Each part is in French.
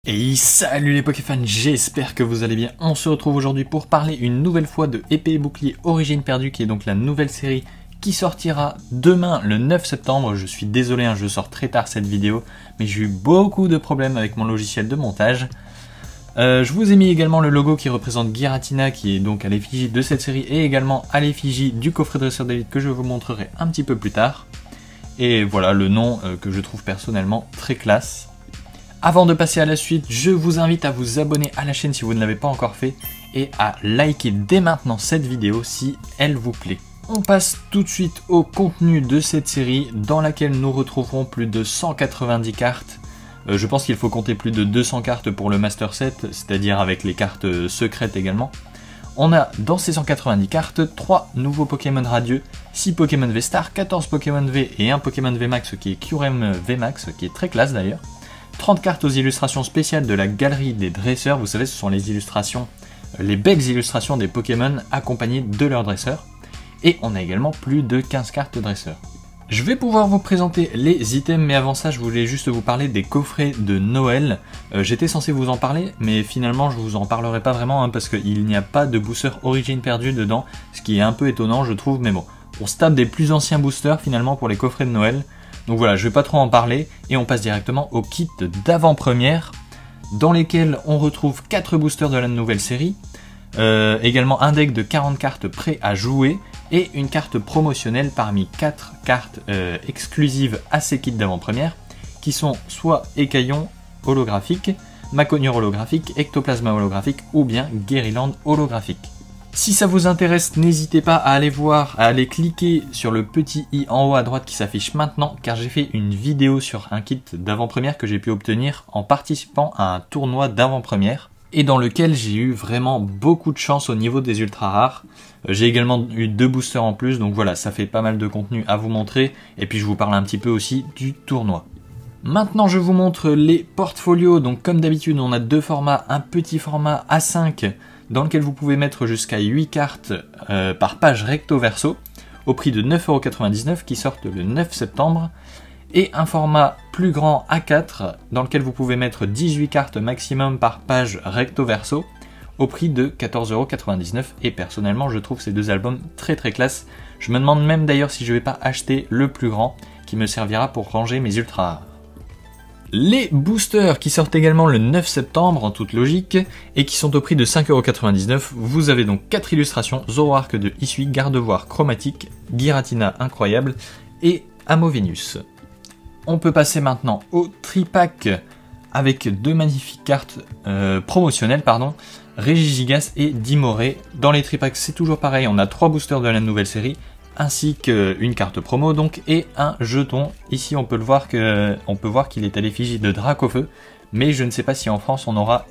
Et salut les Pokéfans, j'espère que vous allez bien. On se retrouve aujourd'hui pour parler une nouvelle fois de Épée et Bouclier Origine Perdue, qui est donc la nouvelle série qui sortira demain le 9 septembre. Je suis désolé, je sors très tard cette vidéo, mais j'ai eu beaucoup de problèmes avec mon logiciel de montage. Je vous ai mis également le logo qui représente Giratina, qui est donc à l'effigie de cette série, et également à l'effigie du coffret dresseur d'élite que je vous montrerai un petit peu plus tard. Et voilà le nom que je trouve personnellement très classe. Avant de passer à la suite, je vous invite à vous abonner à la chaîne si vous ne l'avez pas encore fait et à liker dès maintenant cette vidéo si elle vous plaît. On passe tout de suite au contenu de cette série dans laquelle nous retrouverons plus de 190 cartes. Je pense qu'il faut compter plus de 200 cartes pour le Master Set, c'est-à-dire avec les cartes secrètes également. On a dans ces 190 cartes 3 nouveaux Pokémon radieux, 6 Pokémon V-Star, 14 Pokémon V et un Pokémon V-Max qui est Kyurem V-Max, qui est très classe d'ailleurs. 30 cartes aux illustrations spéciales de la galerie des dresseurs, vous savez ce sont les illustrations, les belles illustrations des Pokémon accompagnées de leurs dresseurs. Et on a également plus de 15 cartes dresseurs. Je vais pouvoir vous présenter les items, mais avant ça je voulais juste vous parler des coffrets de Noël. J'étais censé vous en parler, mais finalement je vous en parlerai pas vraiment parce qu'il n'y a pas de booster Origine Perdue dedans, ce qui est un peu étonnant je trouve, mais bon. On se tape des plus anciens boosters finalement pour les coffrets de Noël. Donc voilà, je vais pas trop en parler et on passe directement au kit d'avant-première dans lesquels on retrouve 4 boosters de la nouvelle série, également un deck de 40 cartes prêt à jouer et une carte promotionnelle parmi 4 cartes exclusives à ces kits d'avant-première qui sont soit Écaillon holographique, Maconure holographique, Ectoplasma holographique ou bien Guériland holographique. Si ça vous intéresse, n'hésitez pas à aller voir, à aller cliquer sur le petit i en haut à droite qui s'affiche maintenant, car j'ai fait une vidéo sur un kit d'avant-première que j'ai pu obtenir en participant à un tournoi d'avant-première, et dans lequel j'ai eu vraiment beaucoup de chance au niveau des ultra rares. J'ai également eu 2 boosters en plus, donc voilà, ça fait pas mal de contenu à vous montrer, et puis je vous parle un petit peu aussi du tournoi. Maintenant je vous montre les portfolios, donc comme d'habitude on a 2 formats, un petit format A5, dans lequel vous pouvez mettre jusqu'à 8 cartes par page recto verso, au prix de 9,99 € qui sortent le 9 septembre, et un format plus grand A4, dans lequel vous pouvez mettre 18 cartes maximum par page recto verso, au prix de 14,99 €, et personnellement je trouve ces deux albums très classe. Je me demande même d'ailleurs si je vais pas acheter le plus grand, qui me servira pour ranger mes ultra rares. Les boosters qui sortent également le 9 septembre en toute logique et qui sont au prix de 5,99 €. Vous avez donc 4 illustrations, Zoroark de Hisui, Gardevoir chromatique, Giratina incroyable et Amovenus. On peut passer maintenant au tripack avec 2 magnifiques cartes promotionnelles, Regigigas et Dimoré. Dans les tripacks c'est toujours pareil, on a 3 boosters de la nouvelle série, ainsi qu'une carte promo donc et un jeton. Ici on peut voir qu'il est à l'effigie de Dracofeu, mais je ne sais pas si en France on aura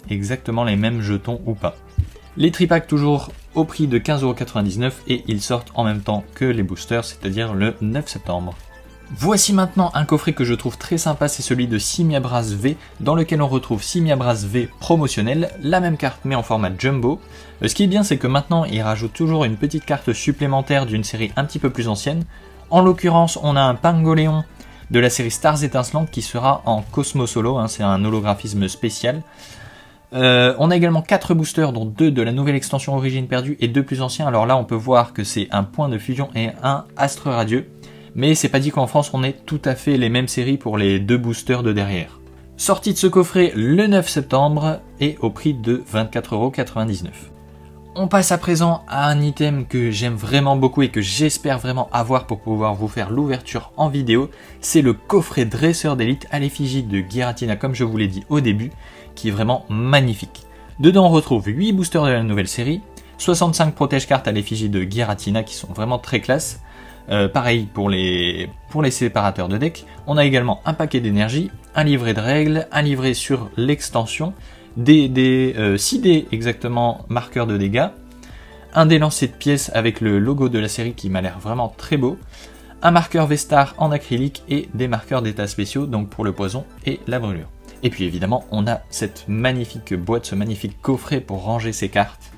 exactement les mêmes jetons ou pas. Les tripacks toujours au prix de 15,99 € et ils sortent en même temps que les boosters, c'est-à-dire le 9 septembre. Voici maintenant un coffret que je trouve très sympa, c'est celui de Simiabras V, dans lequel on retrouve Simiabras V promotionnel, la même carte mais en format jumbo. Ce qui est bien, c'est que maintenant il rajoute toujours une petite carte supplémentaire d'une série un petit peu plus ancienne. En l'occurrence, on a un Pangoléon de la série Stars Étincelantes qui sera en Cosmos Holo, c'est un holographisme spécial. On a également 4 boosters, dont 2 de la nouvelle extension Origine Perdue et 2 plus anciens. Alors là, on peut voir que c'est un point de fusion et un astre radieux. Mais c'est pas dit qu'en France on ait tout à fait les mêmes séries pour les 2 boosters de derrière. Sortie de ce coffret le 9 septembre et au prix de 24,99 €. On passe à présent à un item que j'aime vraiment beaucoup et que j'espère vraiment avoir pour pouvoir vous faire l'ouverture en vidéo. C'est le coffret dresseur d'élite à l'effigie de Giratina, comme je vous l'ai dit au début, qui est vraiment magnifique. Dedans on retrouve 8 boosters de la nouvelle série, 65 protège-cartes à l'effigie de Giratina qui sont vraiment très classe. Pareil pour les séparateurs de deck. On a également un paquet d'énergie, un livret de règles, un livret sur l'extension, 6 dés exactement marqueurs de dégâts, un dé lancé de pièces avec le logo de la série qui m'a l'air vraiment très beau, un marqueur V-Star en acrylique et des marqueurs d'état spéciaux donc pour le poison et la brûlure. Et puis évidemment on a cette magnifique boîte, ce magnifique coffret pour ranger ses cartes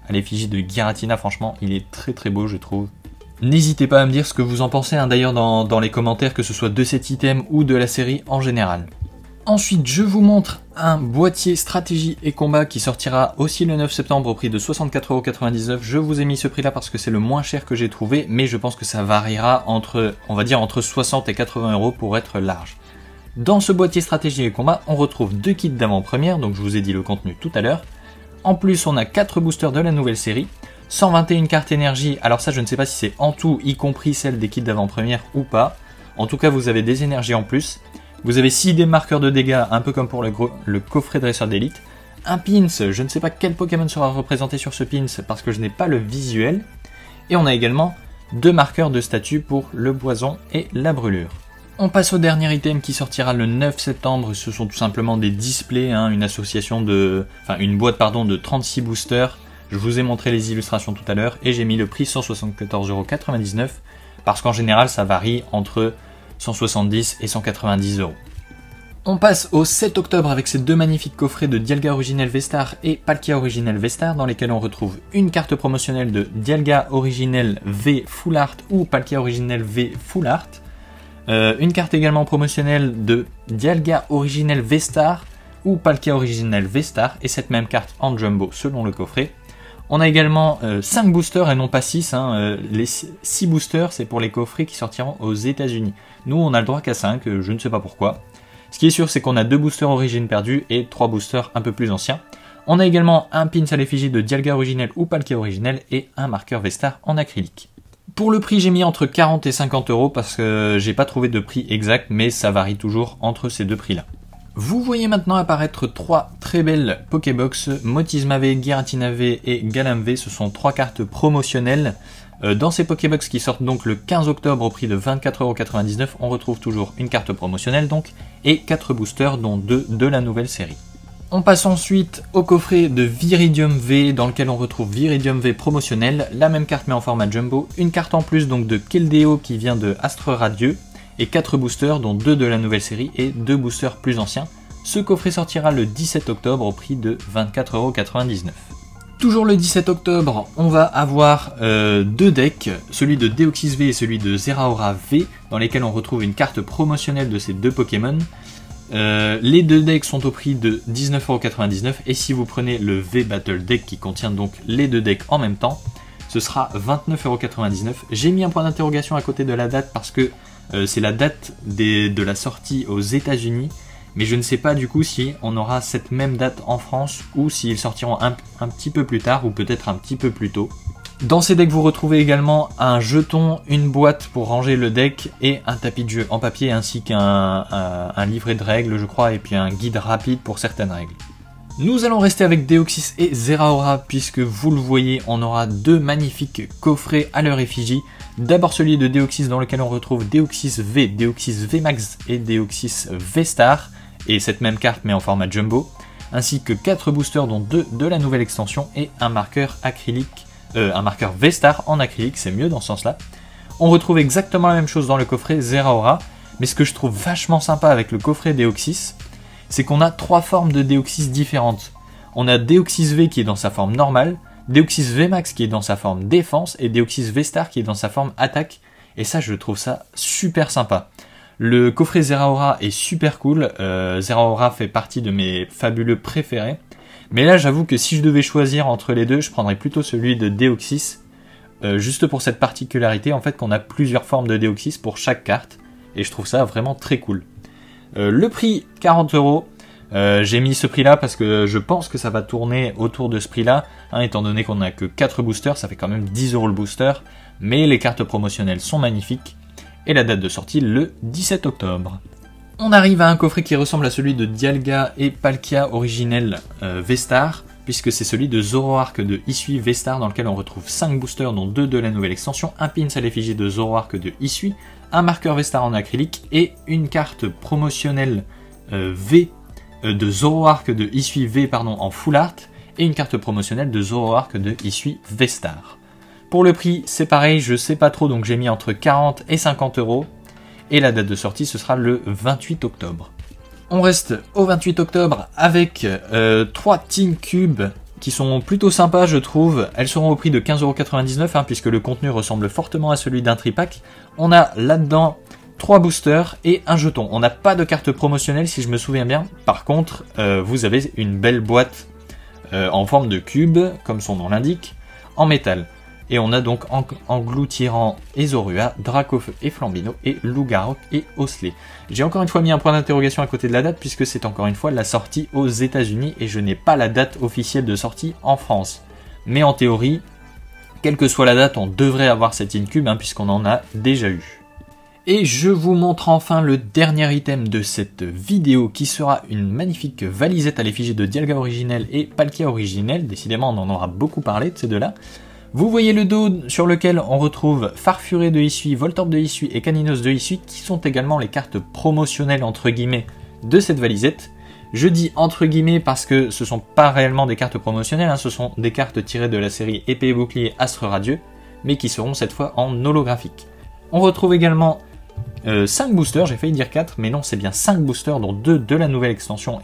à l'effigie de Giratina. Franchement il est très beau je trouve. N'hésitez pas à me dire ce que vous en pensez d'ailleurs dans les commentaires, que ce soit de cet item ou de la série en général. Ensuite, je vous montre un boîtier stratégie et combat qui sortira aussi le 9 septembre au prix de 64,99 €. Je vous ai mis ce prix-là parce que c'est le moins cher que j'ai trouvé, mais je pense que ça variera entre, on va dire, entre 60 et 80 € pour être large. Dans ce boîtier stratégie et combat, on retrouve 2 kits d'avant-première, donc je vous ai dit le contenu tout à l'heure. En plus, on a 4 boosters de la nouvelle série, 121 cartes énergie, alors ça je ne sais pas si c'est en tout, y compris celle des kits d'avant-première ou pas. En tout cas, vous avez des énergies en plus. Vous avez 6 marqueurs de dégâts, un peu comme pour le coffret dresseur d'élite. Un pins, je ne sais pas quel Pokémon sera représenté sur ce pins parce que je n'ai pas le visuel. Et on a également 2 marqueurs de statut pour le poison et la brûlure. On passe au dernier item qui sortira le 9 septembre. Ce sont tout simplement des displays, une association une boîte de 36 boosters. Je vous ai montré les illustrations tout à l'heure et j'ai mis le prix 174,99 € parce qu'en général ça varie entre 170 et 190 €. On passe au 7 octobre avec ces 2 magnifiques coffrets de Dialga Originel V-Star et Palkia Originel V-Star dans lesquels on retrouve une carte promotionnelle de Dialga Originel V Full Art ou Palkia Originel V Full Art, une carte également promotionnelle de Dialga Originel V-Star ou Palkia Originel V-Star et cette même carte en jumbo selon le coffret. On a également 5 boosters et non pas 6. Les 6 boosters, c'est pour les coffrets qui sortiront aux États-Unis. Nous, on a le droit qu'à 5, je ne sais pas pourquoi. Ce qui est sûr, c'est qu'on a 2 boosters origine perdue et 3 boosters un peu plus anciens. On a également un pins à l'effigie de Dialga Originel ou Palkia Originel et un marqueur V-Star en acrylique. Pour le prix, j'ai mis entre 40 et 50 € parce que j'ai pas trouvé de prix exact, mais ça varie toujours entre ces deux prix-là. Vous voyez maintenant apparaître 3 très belles Pokébox, Motisma V, Giratina V et Galam V, ce sont 3 cartes promotionnelles. Dans ces Pokébox qui sortent donc le 15 octobre au prix de 24,99 €, on retrouve toujours une carte promotionnelle donc, et 4 boosters dont 2 de la nouvelle série. On passe ensuite au coffret de Viridium V dans lequel on retrouve Viridium V promotionnel, la même carte mais en format jumbo, une carte en plus donc de Keldeo qui vient de Astre Radieux, et 4 boosters dont 2 de la nouvelle série et 2 boosters plus anciens. Ce coffret sortira le 17 octobre au prix de 24,99 €. Toujours le 17 octobre, on va avoir 2 decks, celui de Deoxys V et celui de Zeraora V, dans lesquels on retrouve une carte promotionnelle de ces 2 Pokémon. Les 2 decks sont au prix de 19,99 € et si vous prenez le V Battle Deck qui contient donc les 2 decks en même temps, ce sera 29,99 €. J'ai mis un point d'interrogation à côté de la date parce que c'est la date de la sortie aux États-Unis, mais je ne sais pas du coup si on aura cette même date en France ou s'ils sortiront un petit peu plus tard ou peut-être un petit peu plus tôt. Dans ces decks, vous retrouvez également un jeton, une boîte pour ranger le deck et un tapis de jeu en papier ainsi qu'un livret de règles, je crois, et puis un guide rapide pour certaines règles. Nous allons rester avec Deoxys et Zeraora puisque vous le voyez, on aura 2 magnifiques coffrets à leur effigie. D'abord celui de Deoxys dans lequel on retrouve Deoxys V, Deoxys V Max et Deoxys V Star, et cette même carte mais en format jumbo, ainsi que 4 boosters dont 2 de la nouvelle extension et un marqueur acrylique, un marqueur V Star en acrylique, c'est mieux dans ce sens-là. On retrouve exactement la même chose dans le coffret Zeraora, mais ce que je trouve vachement sympa avec le coffret Deoxys, c'est qu'on a 3 formes de Deoxys différentes. On a Deoxys V qui est dans sa forme normale, Deoxys V Max qui est dans sa forme défense et Deoxys V Star qui est dans sa forme attaque. Et ça, je trouve ça super sympa. Le coffret Zeraora est super cool. Zeraora fait partie de mes fabuleux préférés. Mais là, j'avoue que si je devais choisir entre les deux, je prendrais plutôt celui de Deoxys. Juste pour cette particularité, en fait, qu'on a plusieurs formes de Deoxys pour chaque carte. Et je trouve ça vraiment très cool. Le prix, 40 €. J'ai mis ce prix là parce que je pense que ça va tourner autour de ce prix là, étant donné qu'on n'a que 4 boosters, ça fait quand même 10 € le booster, mais les cartes promotionnelles sont magnifiques, et la date de sortie le 17 octobre. On arrive à un coffret qui ressemble à celui de Dialga et Palkia Originel V-Star, puisque c'est celui de Zoroark de Isui V-Star dans lequel on retrouve 5 boosters dont 2 de la nouvelle extension, un pins à l'effigie de Zoroark de Isui, un marqueur V-Star en acrylique et une carte promotionnelle V de Zoroark de Isui V en full art et une carte promotionnelle de Zoroark de Isui V-Star. Pour le prix, c'est pareil, je sais pas trop, donc j'ai mis entre 40 et 50 €. Et la date de sortie, ce sera le 28 octobre. On reste au 28 octobre avec 3 Team Cube qui sont plutôt sympas, je trouve. Elles seront au prix de 15,99 € puisque le contenu ressemble fortement à celui d'un tripack. On a là-dedans 3 boosters et un jeton. On n'a pas de carte promotionnelle si je me souviens bien. Par contre, vous avez une belle boîte en forme de cube, comme son nom l'indique, en métal. Et on a donc Engloutirant et Zorua, Dracofeu et Flambino, et Lougarok et Osley. J'ai encore une fois mis un point d'interrogation à côté de la date, puisque c'est encore une fois la sortie aux États-Unis et je n'ai pas la date officielle de sortie en France. Mais en théorie, quelle que soit la date, on devrait avoir cette Incube, puisqu'on en a déjà eu. Et je vous montre enfin le dernier item de cette vidéo, qui sera une magnifique valisette à l'effigie de Dialga originelle et Palkia originelle. Décidément, on en aura beaucoup parlé de ces deux-là. Vous voyez le dos sur lequel on retrouve Farfuré de Hisui, Voltorb de Hisui et Caninos de Hisui, qui sont également les cartes promotionnelles entre guillemets de cette valisette. Je dis entre guillemets parce que ce sont pas réellement des cartes promotionnelles, ce sont des cartes tirées de la série Épée et Bouclier Astre Radieux, mais qui seront cette fois en holographique. On retrouve également 5 boosters, j'ai failli dire 4, mais non, c'est bien 5 boosters, dont 2 de la nouvelle extension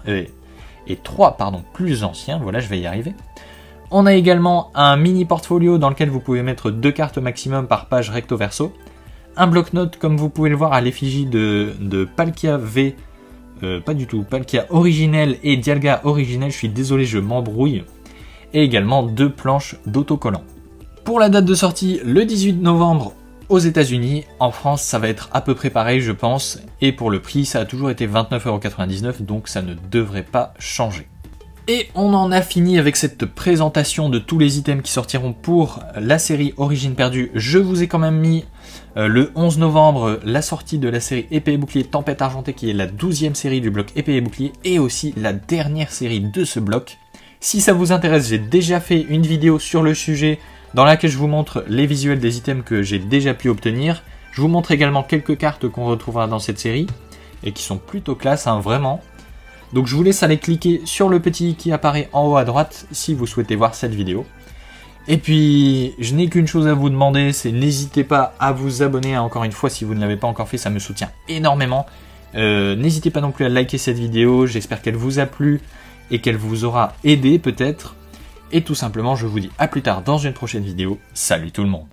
et 3 plus anciens, voilà, je vais y arriver. On a également un mini portfolio dans lequel vous pouvez mettre 2 cartes maximum par page recto verso. Un bloc-notes, comme vous pouvez le voir, à l'effigie de Palkia V, pas du tout, Palkia originelle et Dialga originelle, je suis désolé, je m'embrouille. Et également 2 planches d'autocollants. Pour la date de sortie, le 18 novembre aux États-Unis, en France ça va être à peu près pareil je pense, et pour le prix ça a toujours été 29,99 €, donc ça ne devrait pas changer. Et on en a fini avec cette présentation de tous les items qui sortiront pour la série Origine Perdue. Je vous ai quand même mis le 11 novembre la sortie de la série Épée et Bouclier Tempête Argentée, qui est la 12e série du bloc Épée et Bouclier, et aussi la dernière série de ce bloc. Si ça vous intéresse, j'ai déjà fait une vidéo sur le sujet dans laquelle je vous montre les visuels des items que j'ai déjà pu obtenir. Je vous montre également quelques cartes qu'on retrouvera dans cette série, et qui sont plutôt classe, vraiment. Donc je vous laisse aller cliquer sur le petit i qui apparaît en haut à droite si vous souhaitez voir cette vidéo. Et puis je n'ai qu'une chose à vous demander, c'est n'hésitez pas à vous abonner, encore une fois si vous ne l'avez pas encore fait, ça me soutient énormément. N'hésitez pas non plus à liker cette vidéo, j'espère qu'elle vous a plu et qu'elle vous aura aidé peut-être. Et tout simplement je vous dis à plus tard dans une prochaine vidéo, salut tout le monde.